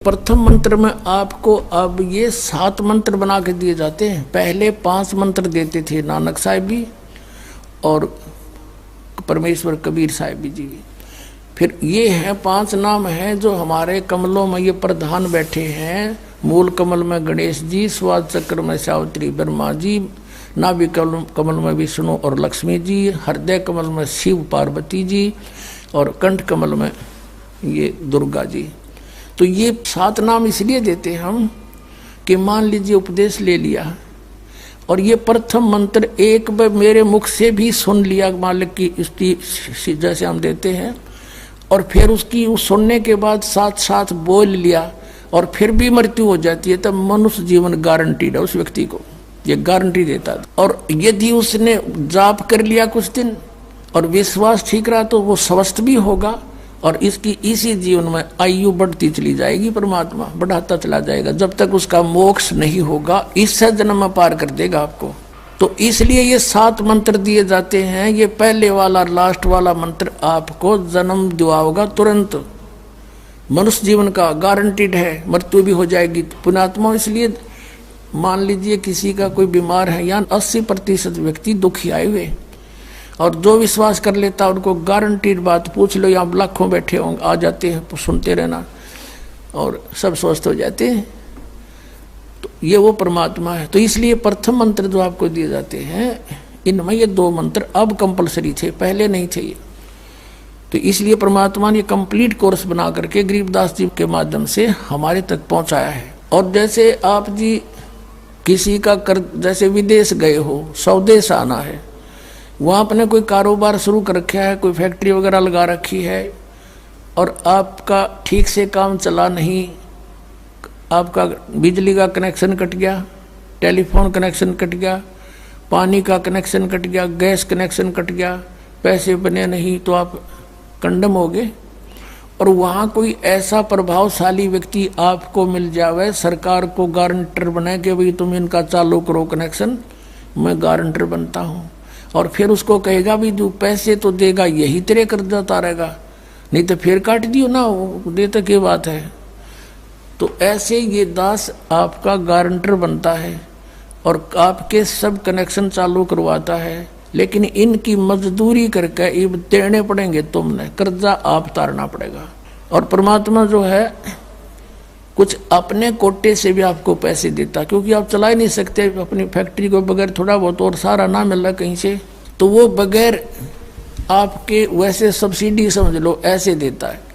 प्रथम मंत्र में आपको अब ये 7 मंत्र बना के दिए जाते हैं। पहले 5 मंत्र देते थे नानक साहिब भी और परमेश्वर कबीर साहिब जी भी। फिर ये है 5 नाम हैं जो हमारे कमलों में ये प्रधान बैठे हैं। मूल कमल में गणेश जी, स्वाद चक्र में सावित्री ब्रह्मा जी, नाभि कमल में विष्णु और लक्ष्मी जी, हृदय कमल में शिव पार्वती जी और कंठ कमल में ये दुर्गा जी। तो ये 7 नाम इसलिए देते हम कि मान लीजिए उपदेश ले लिया और ये प्रथम मंत्र एक बार मेरे मुख से भी सुन लिया मालिक की स्तुति जैसे हम देते हैं, और फिर उसकी उस सुनने के बाद साथ साथ बोल लिया और फिर भी मृत्यु हो जाती है, तब मनुष्य जीवन गारंटीड है उस व्यक्ति को, ये गारंटी देता है। और यदि उसने जाप कर लिया कुछ दिन और विश्वास ठीक रहा तो वो स्वस्थ भी होगा और इसकी इसी जीवन में आयु बढ़ती चली जाएगी, परमात्मा बढ़ाता चला जाएगा जब तक उसका मोक्ष नहीं होगा, इससे जन्म में पार कर देगा आपको। तो इसलिए ये 7 मंत्र दिए जाते हैं। ये पहले वाला लास्ट वाला मंत्र आपको जन्म दिलाएगा तुरंत, मनुष्य जीवन का गारंटीड है, मृत्यु भी हो जाएगी पुण्यात्मा। इसलिए मान लीजिए किसी का कोई बीमार है, या 80% व्यक्ति दुखी आए हुए, और जो विश्वास कर लेता है उनको गारंटीड बात पूछ लो, यहाँ लाखों बैठे होंगे आ जाते हैं, सुनते रहना और सब स्वस्थ हो जाते हैं। तो ये वो परमात्मा है। तो इसलिए प्रथम मंत्र जो आपको दिए जाते हैं इनमें ये 2 मंत्र अब कंपलसरी थे, पहले नहीं थे ये। तो इसलिए परमात्मा ने कंप्लीट कोर्स बना करके गरीबदास जी के माध्यम से हमारे तक पहुंचाया है। और जैसे आप जी किसी का जैसे विदेश गए हो, स्वदेश आना है, वहाँ आपने कोई कारोबार शुरू कर रखा है, कोई फैक्ट्री वगैरह लगा रखी है और आपका ठीक से काम चला नहीं, आपका बिजली का कनेक्शन कट गया, टेलीफोन कनेक्शन कट गया, पानी का कनेक्शन कट गया, गैस कनेक्शन कट गया, पैसे बने नहीं तो आप कंडम हो गए। और वहाँ कोई ऐसा प्रभावशाली व्यक्ति आपको मिल जावे, सरकार को गारंटर बने कि भाई तुम इनका चालू करो कनेक्शन, मैं गारंटर बनता हूँ, और फिर उसको कहेगा भी जो पैसे तो देगा यही तेरे कर्जा उतारेगा, नहीं तो फिर काट दियो ना, वो देता क्या बात है। तो ऐसे ये दास आपका गारंटर बनता है और आपके सब कनेक्शन चालू करवाता है, लेकिन इनकी मजदूरी करके ये देने पड़ेंगे, तुमने कर्जा आप उतारना पड़ेगा। और परमात्मा जो है कुछ अपने कोटे से भी आपको पैसे देता, क्योंकि आप चला ही नहीं सकते अपनी फैक्ट्री को बगैर थोड़ा बहुत और सारा ना मिल रहा कहीं से, तो वो बगैर आपके वैसे सब्सिडी समझ लो ऐसे देता है।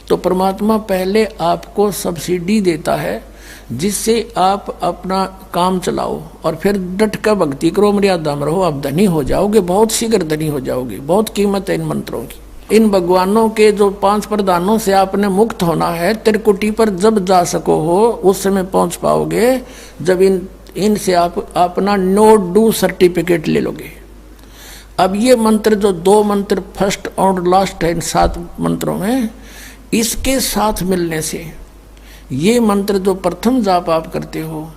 तो परमात्मा पहले आपको सब्सिडी देता है जिससे आप अपना काम चलाओ और फिर डट कर भक्ति करो, मर्यादा में रहो, आप धनी हो जाओगे, बहुत शीघ्र धनी हो जाओगे। बहुत कीमत है इन मंत्रों की। इन भगवानों के जो 5 प्रधानों से आपने मुक्त होना है, त्रिकुटी पर जब जा सको हो उस समय पहुंच पाओगे जब इनसे आप अपना नो डू सर्टिफिकेट ले लोगे। अब ये मंत्र जो 2 मंत्र फर्स्ट और लास्ट है इन 7 मंत्रों में, इसके साथ मिलने से ये मंत्र जो प्रथम जाप आप करते हो,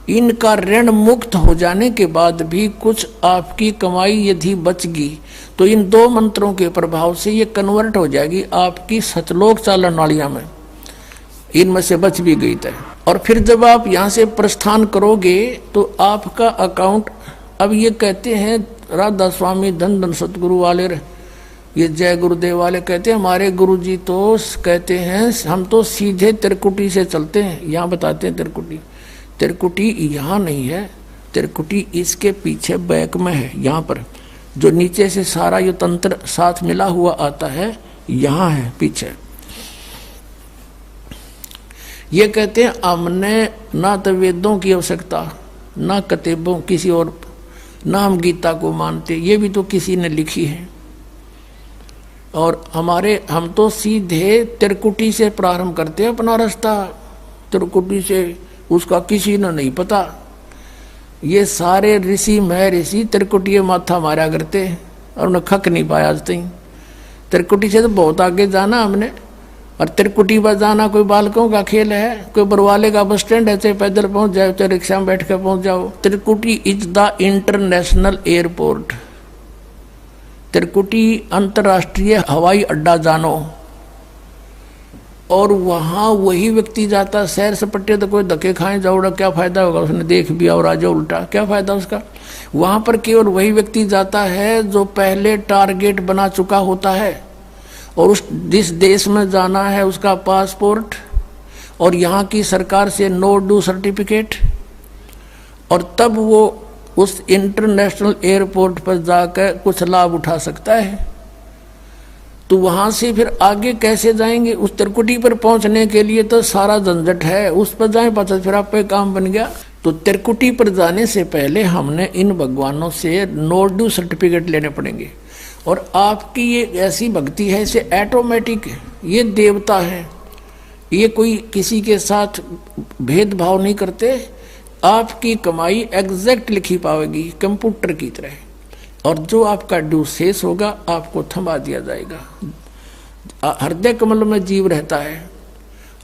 इनका ऋण मुक्त हो जाने के बाद भी कुछ आपकी कमाई यदि बचगी तो इन 2 मंत्रों के प्रभाव से ये कन्वर्ट हो जाएगी आपकी सतलोक चालन नालियां में, इनमें से बच भी गई तय। और फिर जब आप यहाँ से प्रस्थान करोगे तो आपका अकाउंट, अब ये कहते हैं राधा स्वामी धन धन सतगुरु वाले, ये जय गुरुदेव वाले कहते हैं, हमारे गुरुजी तो कहते हैं हम तो सीधे त्रिकुटी से चलते हैं। यहाँ बताते हैं त्रिकुटी यहाँ नहीं है, त्रिकुटी इसके पीछे बैक में है, यहाँ पर जो नीचे से सारा ये तंत्र साथ मिला हुआ आता है, यहाँ है पीछे। ये कहते हैं हमने ना तो वेदों की आवश्यकता, ना किताबों किसी और, ना हम गीता को मानते, ये भी तो किसी ने लिखी है। और हम तो सीधे त्रिकुटी से प्रारंभ करते हैं अपना रास्ता, त्रिकुटी से, उसका किसी ने नहीं पता। ये सारे ऋषि महर्षि त्रिकुटी माथा मारा करते और उन्हें खक नहीं पाया आज तक। त्रिकुटी से तो बहुत आगे जाना हमने, और त्रिकुटी पर जाना कोई बालकों का खेल है, कोई बरवाले का बस स्टैंड है, चाहे पैदल पहुंच जाओ चाहे रिक्शा में बैठ कर पहुंच जाओ। त्रिकुटी इज द इंटरनेशनल एयरपोर्ट, त्रिकुटी अंतर्राष्ट्रीय हवाई अड्डा जानो। और वहाँ वही व्यक्ति जाता सैर सपट्टे, तो कोई धक्के खाए जाओड़ा, क्या फायदा होगा, उसने देख भी और आ जाओ उल्टा, क्या फायदा उसका। वहाँ पर केवल वही व्यक्ति जाता है जो पहले टारगेट बना चुका होता है, और उस जिस देश में जाना है उसका पासपोर्ट और यहाँ की सरकार से नो ड्यू सर्टिफिकेट, और तब वो उस इंटरनेशनल एयरपोर्ट पर जाकर कुछ लाभ उठा सकता है। तो वहाँ से फिर आगे कैसे जाएंगे, उस त्रिकुटी पर पहुँचने के लिए तो सारा झंझट है, उस पर जाए पाचा फिर आप पे काम बन गया। तो त्रिकुटी पर जाने से पहले हमने इन भगवानों से नो ड्यू सर्टिफिकेट लेने पड़ेंगे। और आपकी ये ऐसी भक्ति है, इसे ऑटोमेटिक, ये देवता है, ये कोई किसी के साथ भेदभाव नहीं करते, आपकी कमाई एग्जैक्ट लिखी पाएगी कंप्यूटर की तरह, और जो आपका ड्यू शेष होगा आपको थमा दिया जाएगा। हृदय कमल में जीव रहता है,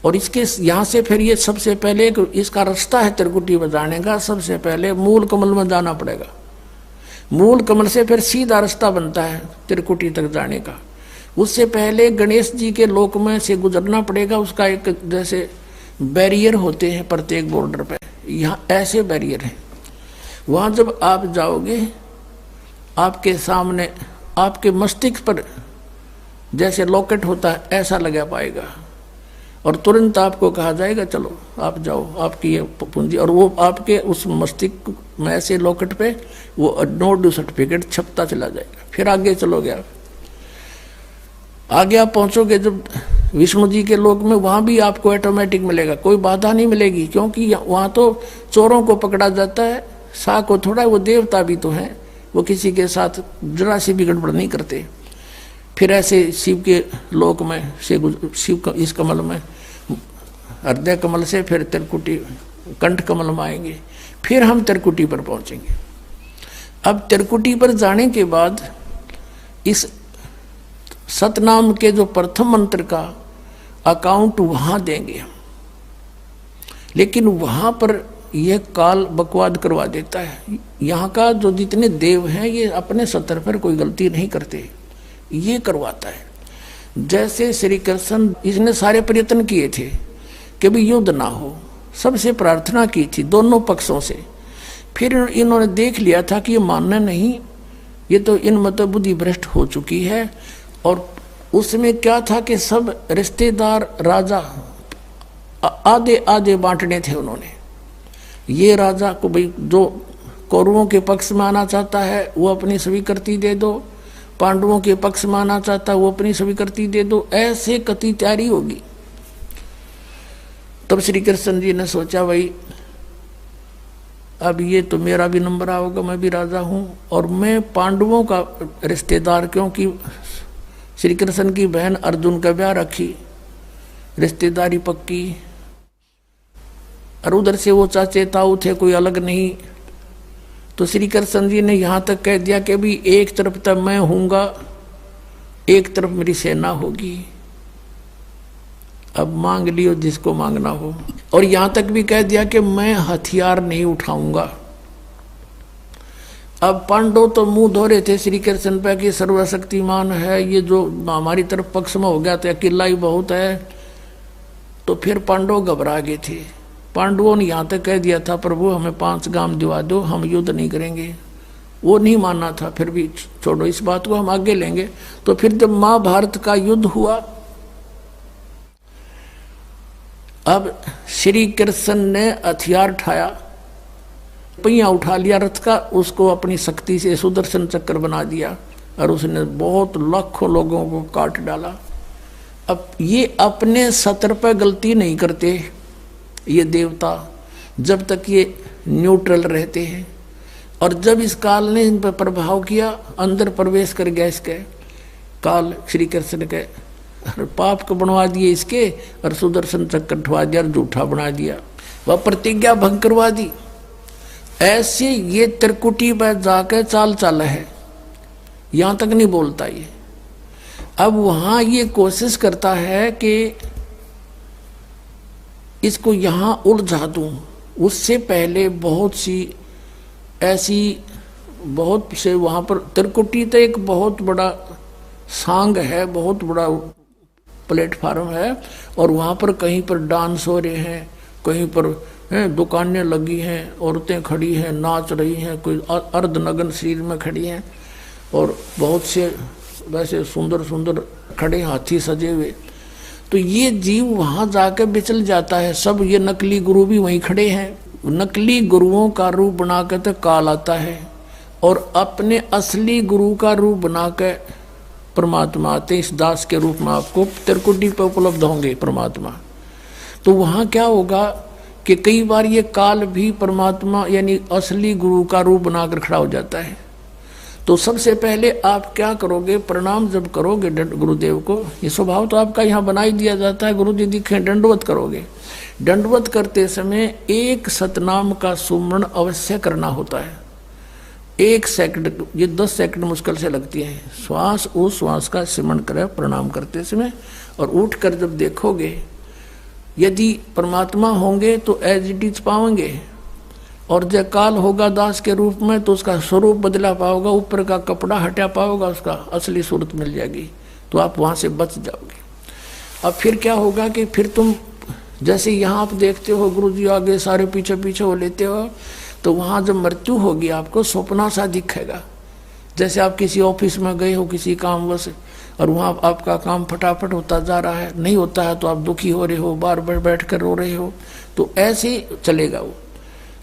और इसके यहाँ से फिर ये सबसे पहले इसका रास्ता है त्रिकुटी बजाने का, सबसे पहले मूल कमल में जाना पड़ेगा। मूल कमल से फिर सीधा रास्ता बनता है त्रिकुटी तक जाने का। उससे पहले गणेश जी के लोक में से गुजरना पड़ेगा, उसका एक जैसे बैरियर होते हैं प्रत्येक बॉर्डर पे, यहाँ ऐसे बैरियर हैं। वहाँ जब आप जाओगे आपके सामने आपके मस्तिष्क पर जैसे लॉकेट होता है ऐसा लगा पाएगा, और तुरंत आपको कहा जाएगा चलो आप जाओ, आपकी ये पूंजी, और वो आपके उस मस्तिष्क में ऐसे लॉकेट पे वो नो ड्यू सर्टिफिकेट छपता चला जाएगा। फिर आगे चलोगे आप, आगे आप पहुंचोगे जब विष्णु जी के लोक में, वहाँ भी आपको ऑटोमेटिक मिलेगा, कोई बाधा नहीं मिलेगी, क्योंकि वहाँ तो चोरों को पकड़ा जाता है, सा को थोड़ा, वो देवता भी तो हैं, वो किसी के साथ जरा सी भी गड़बड़ नहीं करते। फिर ऐसे शिव के लोक में से शिव इस कमल में हृदय कमल से फिर त्रिकुटी कंठ कमल में आएंगे, फिर हम त्रिकुटी पर पहुंचेंगे। अब त्रिकुटी पर जाने के बाद इस सतनाम के जो प्रथम मंत्र का अकाउंट वहां देंगे, लेकिन वहां पर यह काल बकवाद करवा देता है। यहाँ का जो जितने देव हैं ये अपने सतर पर कोई गलती नहीं करते, ये करवाता है। जैसे श्री कृष्ण, इसने सारे प्रयत्न किए थे कि भी युद्ध ना हो, सबसे प्रार्थना की थी दोनों पक्षों से, फिर इन्होंने देख लिया था कि ये मानना नहीं, ये तो इन मतलब बुद्धि भ्रष्ट हो चुकी है। और उसमें क्या था कि सब रिश्तेदार राजा आधे आधे बांटने थे उन्होंने। ये राजा को भाई जो कौरवों के पक्ष में आना चाहता है वो अपनी स्वीकृति दे दो, पांडवों के पक्ष में आना चाहता है वो अपनी स्वीकृति दे दो, ऐसे कति तैयारी होगी। तब श्री कृष्ण जी ने सोचा भाई अब ये तो मेरा भी नंबर आओगा, मैं भी राजा हूं, और मैं पांडवों का रिश्तेदार, क्योंकि श्री कृष्ण की बहन अर्जुन का ब्याह रखी, रिश्तेदारी पक्की, और उधर से वो चाचे ताऊ थे, कोई अलग नहीं। तो श्री कृष्ण जी ने यहाँ तक कह दिया कि भी एक तरफ तक मैं हूँगा, एक तरफ मेरी सेना होगी, अब मांग लियो जिसको मांगना हो। और यहाँ तक भी कह दिया कि मैं हथियार नहीं उठाऊंगा। अब पांडव तो मुंह धो रहे थे श्री कृष्ण पे कि सर्वशक्तिमान है, ये जो हमारी तरफ पक्ष में हो गया तो अकेला ही बहुत है। तो फिर पांडव घबरा गए थे। पांडवों ने यहाँ तक कह दिया था प्रभु हमें 5 गांव दिवा दो, हम युद्ध नहीं करेंगे। वो नहीं मानना था, फिर भी छोड़ो इस बात को, हम आगे लेंगे। तो फिर जब महाभारत का युद्ध हुआ, अब श्री कृष्ण ने हथियार उठाया, पहिया उठा लिया रथ का, उसको अपनी शक्ति से सुदर्शन चक्र बना दिया, और उसने बहुत लाखों लोगों को काट डाला। अब ये अपने सतर पर गलती नहीं करते ये देवता, जब तक ये न्यूट्रल रहते हैं। और जब इस काल ने इन पर प्रभाव किया, अंदर प्रवेश कर गया इसके काल, श्री कृष्ण के पाप को बनवा दिए इसके, और सुदर्शन चक्र उठवा दिया और झूठा बना दिया, वह प्रतिज्ञा भंग करवा दी। ऐसे ये त्रिकुटी पर जाकर चाल चाला है, यहां तक नहीं बोलता ये। अब वहां ये कोशिश करता है कि इसको यहां उलझा दूं। उससे पहले बहुत सी ऐसी बहुत से वहां पर त्रिकुटी तो एक बहुत बड़ा सांग है, बहुत बड़ा प्लेटफार्म है, और वहाँ पर कहीं पर डांस हो रहे हैं, कहीं पर दुकानें लगी हैं, औरतें खड़ी हैं, नाच रही हैं, कोई अर्धनग्न शरीर में खड़ी हैं, और बहुत से वैसे सुंदर सुंदर खड़े हाथी सजे हुए। तो ये जीव वहाँ जाकर बिचल जाता है। सब ये नकली गुरु भी वहीं खड़े हैं, नकली गुरुओं का रूप बनाकर तो काल आता है, और अपने असली गुरु का रूप बनाकर परमात्मा आते। इस दास के रूप में आपको त्रिकुटी पर उपलब्ध होंगे परमात्मा। तो वहाँ क्या होगा कि कई बार ये काल भी परमात्मा यानी असली गुरु का रूप बनाकर खड़ा हो जाता है। तो सबसे पहले आप क्या करोगे, प्रणाम जब करोगे गुरुदेव को, ये स्वभाव तो आपका यहाँ बना ही दिया जाता है, गुरु जी दिखे दंडवत करोगे। दंडवत करते समय एक सतनाम का सुमरण अवश्य करना होता है। 1 सेकंड, ये 10 सेकंड मुश्किल से लगती है। श्वास उस श्वास का सिमरण करें प्रणाम करते समय, और उठ कर जब देखोगे यदि परमात्मा होंगे तो एज इट इज पाओगे, और जब काल होगा दास के रूप में तो उसका स्वरूप बदला पाओगा, ऊपर का कपड़ा हटा पाओगा, उसका असली सूरत मिल जाएगी, तो आप वहाँ से बच जाओगे। अब फिर क्या होगा कि फिर तुम जैसे यहाँ आप देखते हो गुरु जी आगे सारे पीछे पीछे हो लेते हो, तो वहाँ जब मृत्यु होगी आपको स्वप्ना सा दिखेगा। जैसे आप किसी ऑफिस में गए हो किसी कामवश, और वहाँ आपका काम फटाफट होता जा रहा है, नहीं होता है तो आप दुखी हो रहे हो, बार बार बैठ कर रो रहे हो, तो ऐसे ही चलेगा वो।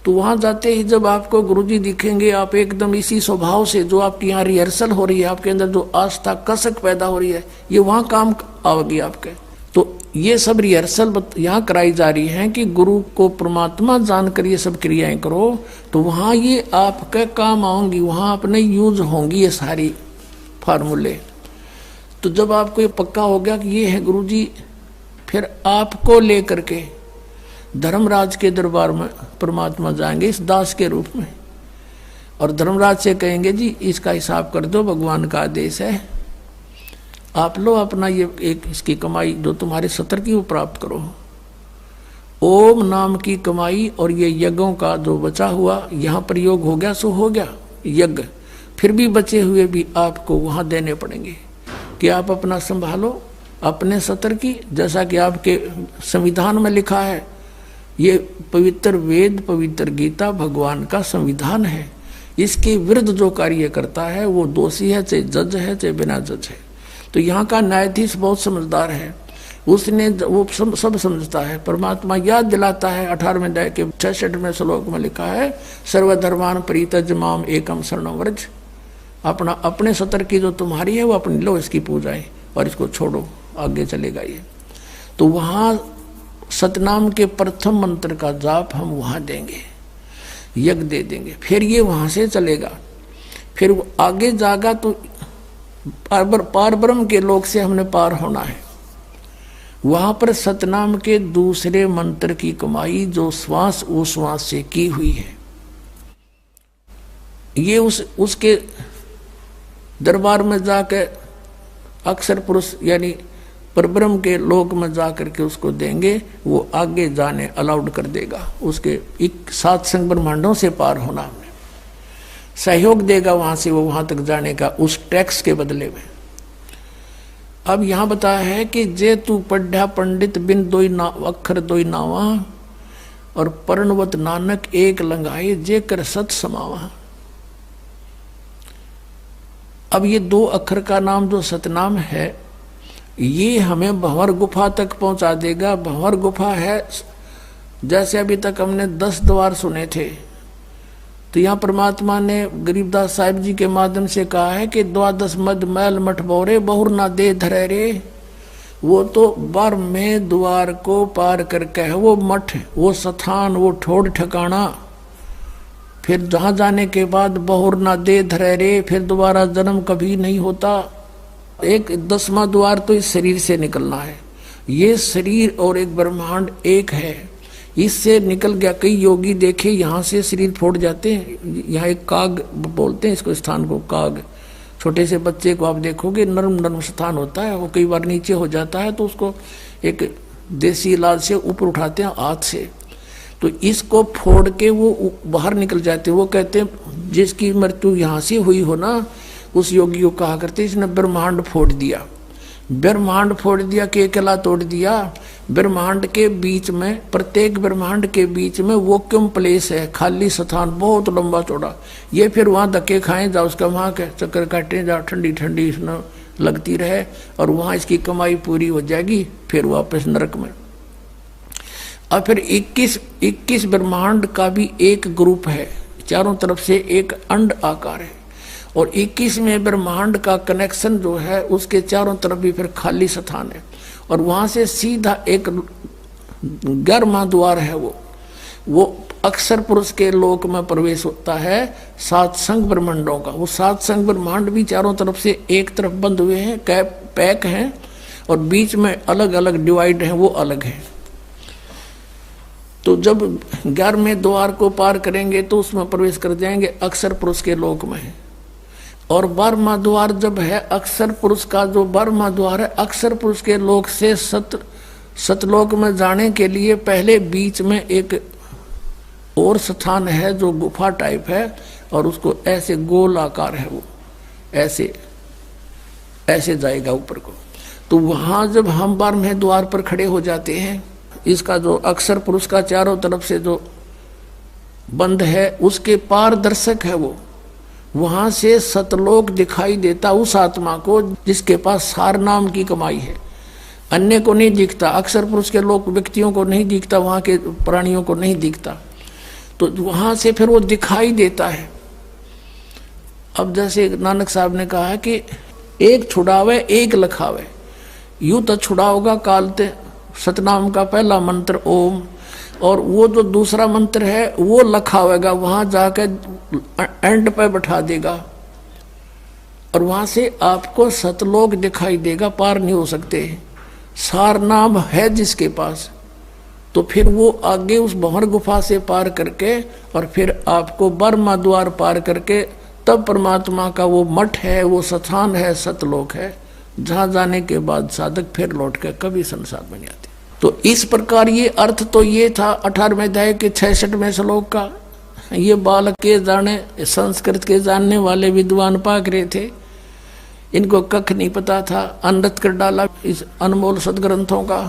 तो वहाँ जाते ही जब आपको गुरुजी दिखेंगे, आप एकदम इसी स्वभाव से जो आपकी यहाँ रिहर्सल हो रही है, आपके अंदर जो आस्था कसक पैदा हो रही है, ये वहाँ काम आवेगी आपके। तो ये सब रिहर्सल यहाँ कराई जा रही है कि गुरु को परमात्मा जानकर ये सब क्रियाएं करो, तो वहाँ ये आपके काम आऊंगी, वहाँ अपने यूज होंगी ये सारी फार्मूले। तो जब आपको ये पक्का हो गया कि ये है गुरुजी, फिर आपको लेकर के धर्मराज के दरबार में परमात्मा जाएंगे इस दास के रूप में, और धर्मराज से कहेंगे जी इसका हिसाब कर दो, भगवान का आदेश है, आप लो अपना ये एक इसकी कमाई जो तुम्हारे सत्र की वो प्राप्त करो। ओम नाम की कमाई और ये यज्ञों का जो बचा हुआ यहाँ प्रयोग हो गया सो हो गया यज्ञ, फिर भी बचे हुए भी आपको वहाँ देने पड़ेंगे कि आप अपना संभालो अपने सत्र की। जैसा कि आपके संविधान में लिखा है, ये पवित्र वेद पवित्र गीता भगवान का संविधान है, इसके विरुद्ध जो कार्य करता है वो दोषी है, चाहे जज है चाहे बिना जज है। तो यहाँ का न्यायाधीश बहुत समझदार है, उसने वो सब समझता है। परमात्मा याद दिलाता है 18वें अध्याय के 66वें श्लोक में लिखा है, सर्वधर्मान परित्यज्य माम एकम शरणं व्रज। अपना अपने सत्र की जो तुम्हारी है वो अपनी लो, इसकी पूजाएं और इसको छोड़ो, आगे चलेगा ये। तो वहाँ सतनाम के प्रथम मंत्र का जाप हम वहाँ देंगे, यज्ञ दे देंगे, फिर ये वहाँ से चलेगा। फिर वो आगे जागा तो पार ब्रह्म के लोक से हमने पार होना है। वहाँ पर सतनाम के दूसरे मंत्र की कमाई जो श्वास उश्वास से की हुई है, ये उसके दरबार में जाकर अक्षर पुरुष यानी परब्रह्म के लोक में जाकर के उसको देंगे, वो आगे जाने अलाउड कर देगा। उसके 7 संग ब्रह्मांडों से पार होना हमने सहयोग देगा वहां से वो वहां तक जाने का, उस टैक्स के बदले में। अब यहां बताया है कि जे तू पढ़ा पंडित बिन दोई ना अक्षर दोई नावा, और पर्णवत नानक एक लंगाए जे कर सत समावा। अब ये 2 अक्षर का नाम जो सतनाम है, ये हमें भंवर गुफा तक पहुंचा देगा। भंवर गुफा है, जैसे अभी तक हमने 10 द्वार सुने थे, तो यहाँ परमात्मा ने गरीबदास साहिब जी के माध्यम से कहा है कि 12 मद मैल मठ बोरे बहुर ना दे धरे रे। वो तो 12वें द्वार को पार करके है वो मठ, वो स्थान, वो ठोड़ ठिकाना। फिर जहाँ जाने के बाद बहुर ना दे धरे रे, फिर दोबारा जन्म कभी नहीं होता। एक 10वां द्वार तो इस शरीर से निकलना है। ये शरीर और एक ब्रह्मांड एक है, इससे निकल गया। कई योगी देखे यहाँ से शरीर फोड़ जाते हैं। यहाँ एक काग बोलते हैं इसको, स्थान को काग। छोटे से बच्चे को आप देखोगे नर्म नर्म स्थान होता है, वो कई बार नीचे हो जाता है तो उसको एक देसी इलाज से ऊपर उठाते हैं हाथ से, तो इसको फोड़ के वो बाहर निकल जाते हैं। वो कहते हैं जिसकी मृत्यु यहाँ से हुई हो ना, उस योगी को कहा करते इसने ब्रह्मांड फोड़ दिया। ब्रह्मांड फोड़ दिया, केकला तोड़ दिया। ब्रह्मांड के बीच में, प्रत्येक ब्रह्मांड के बीच में वैक्यूम प्लेस है, खाली स्थान, बहुत लंबा चौड़ा। ये फिर वहाँ धक्के खाएं जाओ, उसका वहाँ के चक्कर काटें जाओ, ठंडी ठंडी इसमें लगती रहे, और वहाँ इसकी कमाई पूरी हो जाएगी, फिर वापस नरक में। और फिर 21 ब्रह्मांड का भी एक ग्रुप है, चारों तरफ से एक अंड आकार है, और 21वें ब्रह्मांड का कनेक्शन जो है उसके चारों तरफ भी फिर खाली स्थान है, और वहाँ से सीधा एक 11वां द्वार है, वो अक्षर पुरुष के लोक में प्रवेश होता है, 7 संग ब्रह्मांडों का। वो 7 संग ब्रह्मांड भी चारों तरफ से एक तरफ बंद हुए हैं, पैक हैं, और बीच में अलग अलग डिवाइड हैं, वो अलग हैं। तो जब 11वें द्वार को पार करेंगे तो उसमें प्रवेश कर जाएंगे अक्षर पुरुष के लोक में। और 12वां द्वार जब है अक्षर पुरुष का, जो 12वां द्वार है अक्षर पुरुष के लोक से सतलोक में जाने के लिए पहले बीच में एक और स्थान है जो गुफा टाइप है, और उसको ऐसे गोल आकार है, वो ऐसे ऐसे जाएगा ऊपर को। तो वहां जब हम 12वें द्वार पर खड़े हो जाते हैं, इसका जो अक्षर पुरुष का चारों तरफ से जो बंद है उसके पारदर्शक है, वो वहां से सतलोक दिखाई देता उस आत्मा को जिसके पास सार नाम की कमाई है। अन्य को नहीं दिखता, अक्षर पुरुष के लोग व्यक्तियों को नहीं दिखता, वहां के प्राणियों को नहीं दिखता, तो वहां से फिर वो दिखाई देता है। अब जैसे नानक साहब ने कहा है कि एक छुड़ावे एक लखावे, यूं तो छुड़ाओगा कालते सतनाम का पहला मंत्र ओम, और वो जो दूसरा मंत्र है वो लखावेगा, वहां जाकर एंड पे बैठा देगा, और वहां से आपको सतलोक दिखाई देगा, पार नहीं हो सकते। सार नाम है जिसके पास, तो फिर वो आगे उस भंवर गुफा से पार करके और फिर आपको 12वां द्वार पार करके तब परमात्मा का वो मठ है, वो स्थान है, सतलोक है, जहां जाने के बाद साधक फिर लौट के कभी संसार में नहीं आते। तो इस प्रकार ये अर्थ तो ये था 18वें अध्याय के 66वें श्लोक का। ये बालक के जाने, संस्कृत के जानने वाले विद्वान पाक रहे थे, इनको कख नहीं पता था, अनृत कर डाला इस अनमोल सदग्रंथों का।